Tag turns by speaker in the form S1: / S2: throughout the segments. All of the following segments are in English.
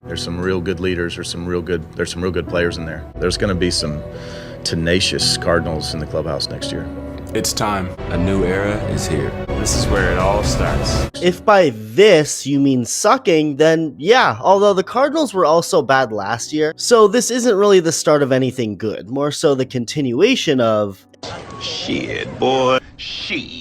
S1: There's some real good leaders, there's some real good players in there. There's going to be some tenacious Cardinals in the clubhouse next year.
S2: It's time. A new era is here. This is where it all starts.
S3: If by this you mean sucking, then yeah, although the Cardinals were also bad last year, so this isn't really the start of anything good, more so the continuation of
S4: shit, boy. Shit.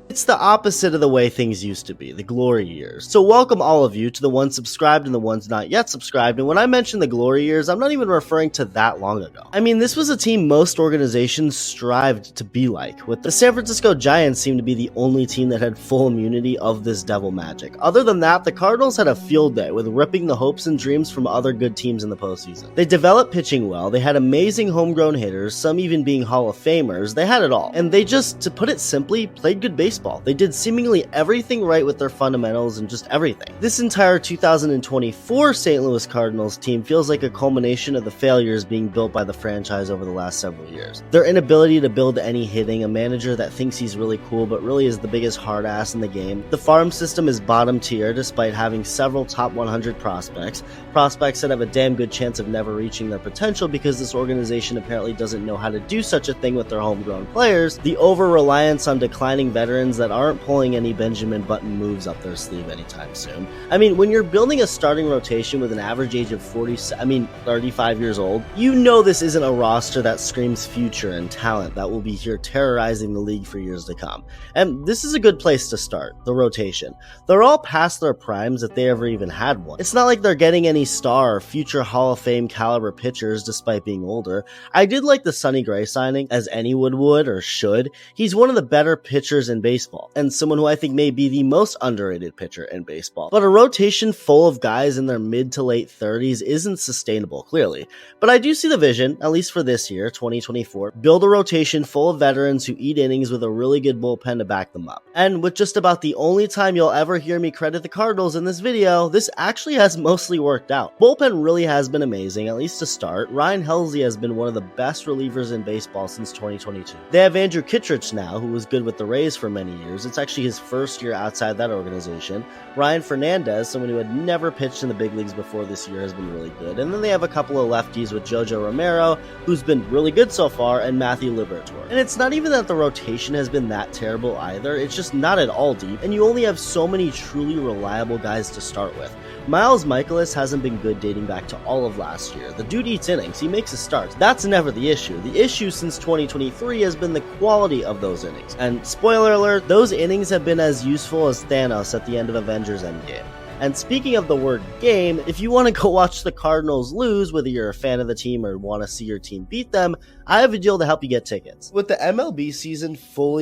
S3: It's the opposite of the way things used to be, the glory years. So welcome all of you to the ones subscribed and the ones not yet subscribed, and when I mention the glory years, I'm not even referring to that long ago. I mean, this was a team most organizations strived to be like, with the San Francisco Giants seemed to be the only team that had full immunity of this devil magic. Other than that, the Cardinals had a field day with ripping the hopes and dreams from other good teams in the postseason. They developed pitching well, they had amazing homegrown hitters, some even being Hall of Famers, they had it all. And they just, to put it simply, played good baseball. They did seemingly everything right with their fundamentals and just everything. This entire 2024 St. Louis Cardinals team feels like a culmination of the failures being built by the franchise over the last several years. Their inability to build any hitting, a manager that thinks he's really cool but really is the biggest hard ass in the game. The farm system is bottom tier despite having several top 100 prospects that have a damn good chance of never reaching their potential because this organization apparently doesn't know how to do such a thing with their homegrown players. The over-reliance on declining veterans that aren't pulling any Benjamin Button moves up their sleeve anytime soon. I mean, when you're building a starting rotation with an average age of 35 years old, you know this isn't a roster that screams future and talent that will be here terrorizing the league for years to come. And this is a good place to start, the rotation. They're all past their primes if they ever even had one. It's not like they're getting any star or future Hall of Fame caliber pitchers despite being older. I did like the Sonny Gray signing, as anyone would or should. He's one of the better pitchers in baseball, and someone who I think may be the most underrated pitcher in baseball. But a rotation full of guys in their mid to late 30s isn't sustainable, clearly. But I do see the vision, at least for this year, 2024, build a rotation full of veterans who eat innings with a really good bullpen to back them up. And with just about the only time you'll ever hear me credit the Cardinals in this video, this actually has mostly worked out. Bullpen really has been amazing, at least to start. Ryan Helsley has been one of the best relievers in baseball since 2022. They have Andrew Kittredge now, who was good with the Rays for many years. It's actually his first year outside that organization. Ryan Fernandez, someone who had never pitched in the big leagues before this year, has been really good. And then they have a couple of lefties with Jojo Romero, who's been really good so far, and Matthew Liberatore. And it's not even that the rotation has been that terrible either, it's just not at all deep, and you only have so many truly reliable guys to start with. Miles Michaelis hasn't been good dating back to all of last year. The dude eats innings, he makes a start. That's never the issue. The issue since 2023 has been the quality of those innings. And spoiler alert, those innings have been as useful as Thanos at the end of Avengers Endgame. And speaking of the word game, if you want to go watch the Cardinals lose, whether you're a fan of the team or want to see your team beat them, I have a deal to help you get tickets. With the MLB season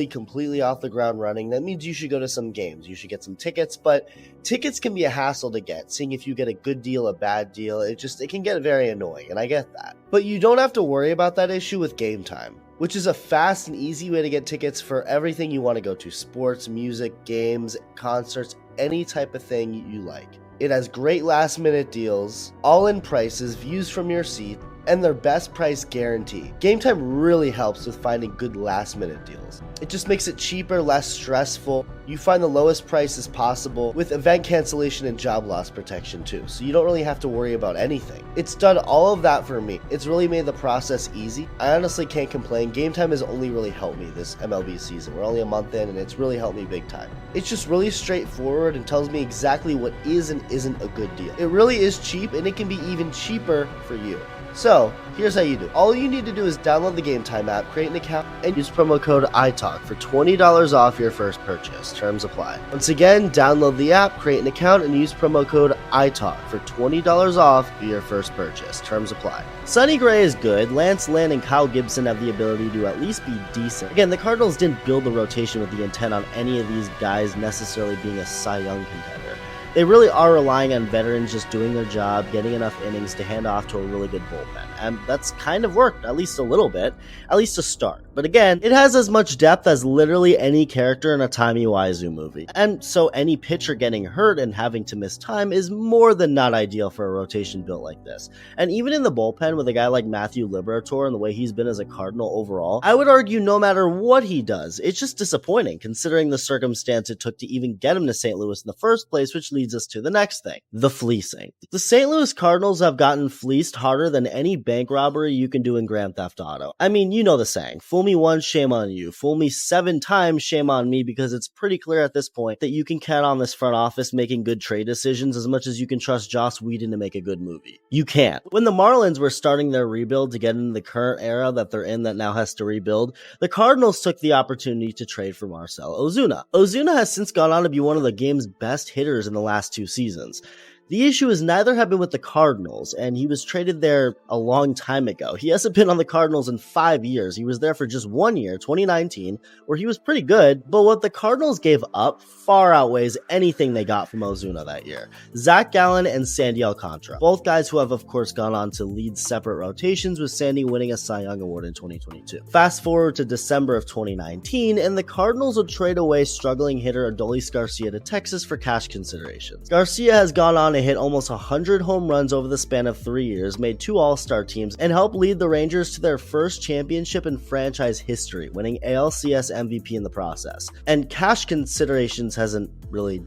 S3: completely off the ground running, that means you should go to some games. You should get some tickets, but tickets can be a hassle to get. Seeing if you get a good deal, a bad deal, it can get very annoying, and I get that. But you don't have to worry about that issue with Game Time, which is a fast and easy way to get tickets for everything you want to go to: sports, music, games, concerts, any type of thing you like. It has great last minute deals, all-in prices, views from your seat, and their best price guarantee. Game Time really helps with finding good last minute deals. It just makes it cheaper, less stressful. You find the lowest prices possible with event cancellation and job loss protection too, so you don't really have to worry about anything. It's done all of that for me. It's really made the process easy. I honestly can't complain. Game Time has only really helped me this MLB season. We're only a month in and it's really helped me big time. It's just really straightforward and tells me exactly what is and isn't a good deal. It really is cheap, and it can be even cheaper for you. So, here's how you do. All you need to do is download the Game Time app, create an account, and use promo code iTALK for $20 off your first purchase. Terms apply. Once again, download the app, create an account, and use promo code iTALK for $20 off your first purchase. Terms apply. Sonny Gray is good. Lance Lynn and Kyle Gibson have the ability to at least be decent. Again, the Cardinals didn't build the rotation with the intent on any of these guys necessarily being a Cy Young contender. They really are relying on veterans just doing their job, getting enough innings to hand off to a really good bullpen. And that's kind of worked, at least a little bit, at least to start. But again, it has as much depth as literally any character in a Tommy Wiseau movie. And so any pitcher getting hurt and having to miss time is more than not ideal for a rotation built like this. And even in the bullpen with a guy like Matthew Liberatore and the way he's been as a Cardinal overall, I would argue no matter what he does, it's just disappointing considering the circumstance it took to even get him to St. Louis in the first place, which leads us to the next thing, the fleecing. The St. Louis Cardinals have gotten fleeced harder than any bank robbery you can do in Grand Theft Auto. I mean, you know the saying, fool me once, shame on you. Fool me 7 times, shame on me, because it's pretty clear at this point that you can count on this front office making good trade decisions as much as you can trust Joss Whedon to make a good movie. You can't. When the Marlins were starting their rebuild to get into the current era that they're in that now has to rebuild, the Cardinals took the opportunity to trade for Marcell Ozuna. Ozuna has since gone on to be one of the game's best hitters in the last 2 seasons. The issue is neither have been with the Cardinals, and he was traded there a long time ago. He hasn't been on the Cardinals in 5 years. He was there for just 1 year, 2019, where he was pretty good, but what the Cardinals gave up far outweighs anything they got from Ozuna that year. Zach Gallen and Sandy Alcantara, both guys who have of course gone on to lead separate rotations, with Sandy winning a Cy Young Award in 2022. Fast forward to December of 2019, and the Cardinals would trade away struggling hitter Adolis Garcia to Texas for cash considerations. Garcia has gone on to hit almost 100 home runs over the span of 3 years, made 2 All-Star teams, and helped lead the Rangers to their first championship in franchise history, winning ALCS MVP in the process. And cash considerations hasn't really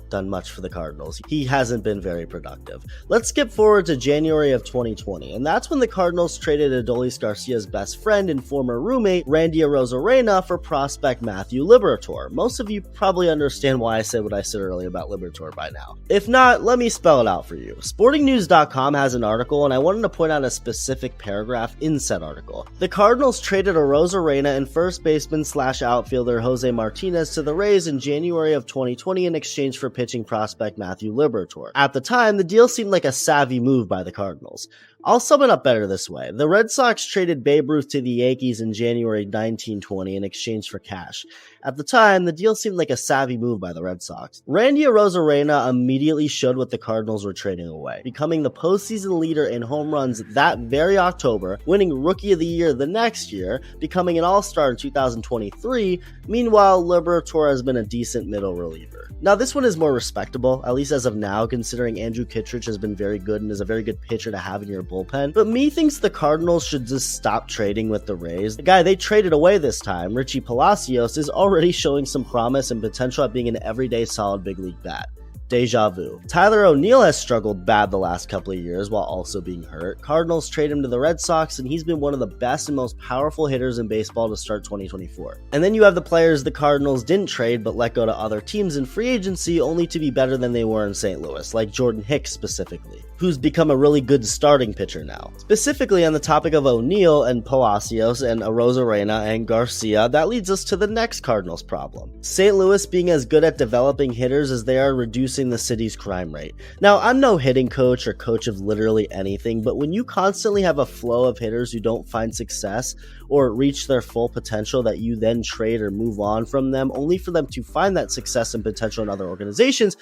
S3: done much for the Cardinals. He hasn't been very productive. Let's skip forward to January of 2020, and that's when the Cardinals traded Adolis Garcia's best friend and former roommate, Randy Arozarena, for prospect Matthew Liberatore. Most of you probably understand why I said what I said earlier about Liberatore by now. If not, let me spell it out for you. SportingNews.com has an article, and I wanted to point out a specific paragraph in said article. The Cardinals traded Arozarena and first baseman / outfielder Jose Martinez to the Rays in January of 2020 in exchange for pitching prospect Matthew Liberatore. At the time, the deal seemed like a savvy move by the Cardinals. I'll sum it up better this way. The Red Sox traded Babe Ruth to the Yankees in January 1920 in exchange for cash. At the time, the deal seemed like a savvy move by the Red Sox. Randy Arozarena immediately showed what the Cardinals were trading away, becoming the postseason leader in home runs that very October, winning Rookie of the Year the next year, becoming an All-Star in 2023. Meanwhile, Liberatore has been a decent middle reliever. Now, this one is more respectable, at least as of now, considering Andrew Kittredge has been very good and is a very good pitcher to have in your bullpen. But me thinks the Cardinals should just stop trading with the Rays. The guy they traded away this time, Richie Palacios, is already showing some promise and potential at being an everyday solid big league bat. Deja vu. Tyler O'Neill has struggled bad the last couple of years while also being hurt. Cardinals trade him to the Red Sox, and he's been one of the best and most powerful hitters in baseball to start 2024. And then you have the players the Cardinals didn't trade but let go to other teams in free agency only to be better than they were in St. Louis, like Jordan Hicks specifically, who's become a really good starting pitcher now. Specifically on the topic of O'Neill and Palacios and Arozarena and Garcia, that leads us to the next Cardinals problem. St. Louis being as good at developing hitters as they are reducing the city's crime rate. Now, I'm no hitting coach or coach of literally anything, but when you constantly have a flow of hitters who don't find success or reach their full potential that you then trade or move on from them only for them to find that success and potential in other organizations,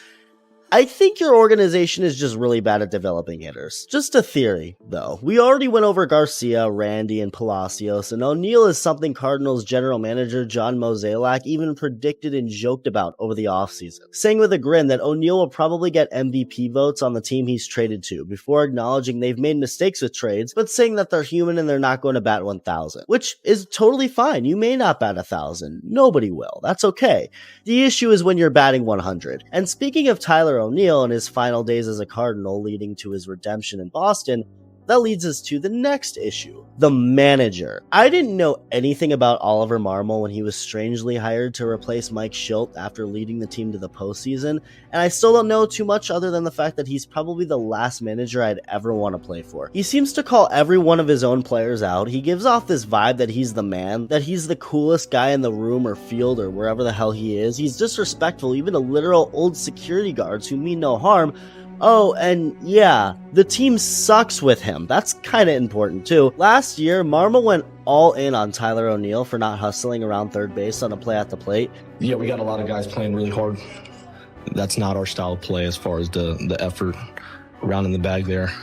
S3: I think your organization is just really bad at developing hitters. Just a theory, though. We already went over Garcia, Randy, and Palacios, and O'Neill is something Cardinals general manager John Mozeliak even predicted and joked about over the offseason, saying with a grin that O'Neill will probably get MVP votes on the team he's traded to, before acknowledging they've made mistakes with trades, but saying that they're human and they're not going to bat 1,000, which is totally fine. You may not bat 1,000. Nobody will. That's okay. The issue is when you're batting 100. And speaking of Tyler O'Neill and his final days as a Cardinal leading to his redemption in Boston, that leads us to the next issue, the manager. I didn't know anything about Oliver Marmol when he was strangely hired to replace Mike Shildt after leading the team to the postseason, and I still don't know too much other than the fact that he's probably the last manager I'd ever want to play for. He seems to call every one of his own players out. He gives off this vibe that he's the man, that he's the coolest guy in the room or field or wherever the hell he is. He's disrespectful even to literal old security guards who mean no harm. Oh, and yeah, the team sucks with him. That's kind of important too. Last year, Marmol went all in on Tyler O'Neill for not hustling around third base on a play at the plate.
S5: Yeah, we got a lot of guys playing really hard. That's not our style of play as far as the effort around in the bag there.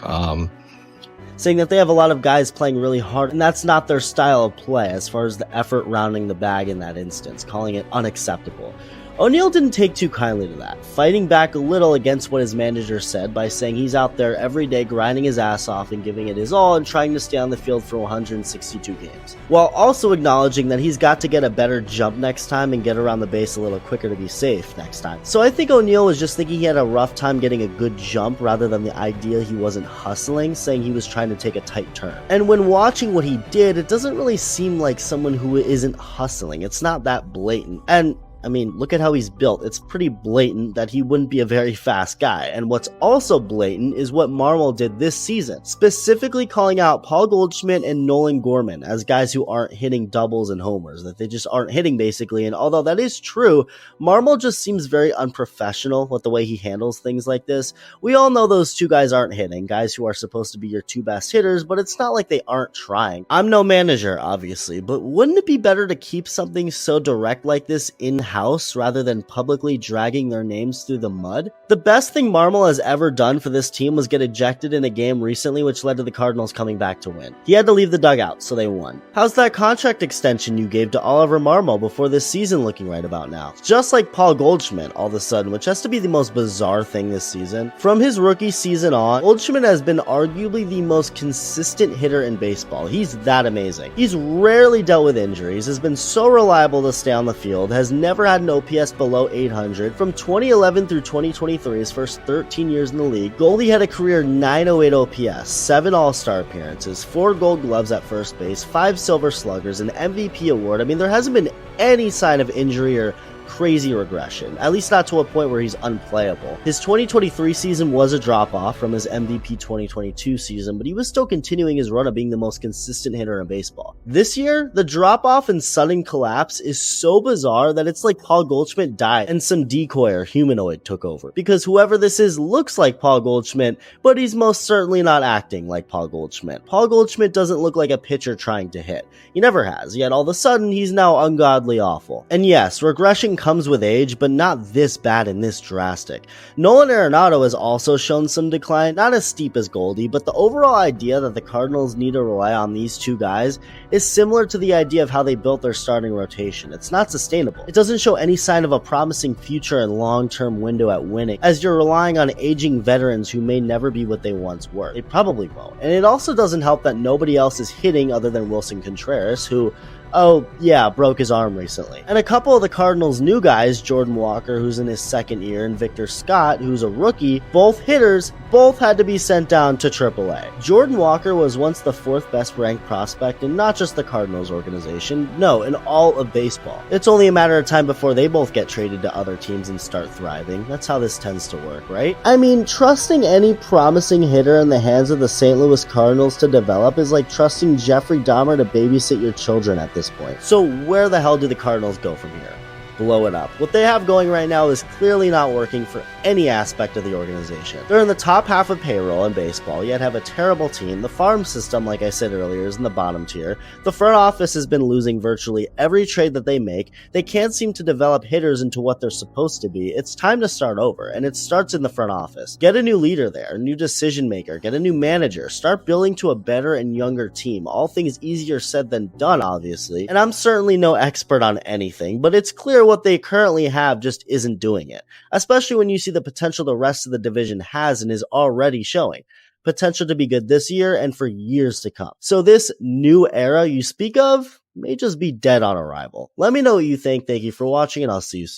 S3: saying that they have a lot of guys playing really hard and that's not their style of play as far as the effort rounding the bag in that instance, calling it unacceptable. O'Neal didn't take too kindly to that, fighting back a little against what his manager said by saying he's out there every day grinding his ass off and giving it his all and trying to stay on the field for 162 games, while also acknowledging that he's got to get a better jump next time and get around the base a little quicker to be safe next time. So I think O'Neal was just thinking he had a rough time getting a good jump rather than the idea he wasn't hustling, saying he was trying to take a tight turn. And when watching what he did, it doesn't really seem like someone who isn't hustling. It's not that blatant. And I mean, look at how he's built. It's pretty blatant that he wouldn't be a very fast guy. And what's also blatant is what Marmol did this season, specifically calling out Paul Goldschmidt and Nolan Gorman as guys who aren't hitting doubles and homers, that they just aren't hitting basically. And although that is true, Marmol just seems very unprofessional with the way he handles things like this. We all know those two guys aren't hitting, guys who are supposed to be your two best hitters, but it's not like they aren't trying. I'm no manager, obviously, but wouldn't it be better to keep something so direct like this in-house rather than publicly dragging their names through the mud? The best thing Marmol has ever done for this team was get ejected in a game recently, which led to the Cardinals coming back to win. He had to leave the dugout, so they won. How's that contract extension you gave to Oliver Marmol before this season looking right about now? Just like Paul Goldschmidt all of a sudden, which has to be the most bizarre thing this season. From his rookie season on, Goldschmidt has been arguably the most consistent hitter in baseball. He's that amazing. He's rarely dealt with injuries, has been so reliable to stay on the field, has never had an OPS below 800. From 2011 through 2023, his first 13 years in the league, Goldie had a career 908 OPS, 7 All-Star appearances, 4 Gold Gloves at first base, 5 Silver Sluggers, an MVP award. I mean, there hasn't been any sign of injury or crazy regression, at least not to a point where he's unplayable. His 2023 season was a drop-off from his MVP 2022 season, but he was still continuing his run of being the most consistent hitter in baseball. This year, the drop-off and sudden collapse is so bizarre that it's like Paul Goldschmidt died and some decoy or humanoid took over, because whoever this is looks like Paul Goldschmidt, but he's most certainly not acting like Paul Goldschmidt. Paul Goldschmidt doesn't look like a pitcher trying to hit. He never has, yet all of a sudden he's now ungodly awful. And yes, regression comes with age, but not this bad and this drastic. Nolan Arenado has also shown some decline, not as steep as Goldie, but the overall idea that the Cardinals need to rely on these two guys is similar to the idea of how they built their starting rotation. It's not sustainable. It doesn't show any sign of a promising future and long-term window at winning, as you're relying on aging veterans who may never be what they once were. They probably won't. And it also doesn't help that nobody else is hitting other than Wilson Contreras, who broke his arm recently. And a couple of the Cardinals' new guys, Jordan Walker, who's in his second year, and Victor Scott, who's a rookie, both hitters, both had to be sent down to AAA. Jordan Walker was once the 4th best ranked prospect in not just the Cardinals organization, no, in all of baseball. It's only a matter of time before they both get traded to other teams and start thriving. That's how this tends to work, right? I mean, trusting any promising hitter in the hands of the St. Louis Cardinals to develop is like trusting Jeffrey Dahmer to babysit your children at this point. So where the hell do the Cardinals go from here? Blow it up. What they have going right now is clearly not working for any aspect of the organization. They're in the top half of payroll in baseball, yet have a terrible team. The farm system, like I said earlier, is in the bottom tier. The front office has been losing virtually every trade that they make. They can't seem to develop hitters into what they're supposed to be. It's time to start over, and it starts in the front office. Get a new leader there, a new decision maker, get a new manager, start building to a better and younger team. All things easier said than done, obviously. And I'm certainly no expert on anything, but it's clear what they currently have just isn't doing it, especially when you see the potential the rest of the division has and is already showing. Potential to be good this year and for years to come. So this new era you speak of may just be dead on arrival. Let me know what you think. Thank you for watching, and I'll see you soon.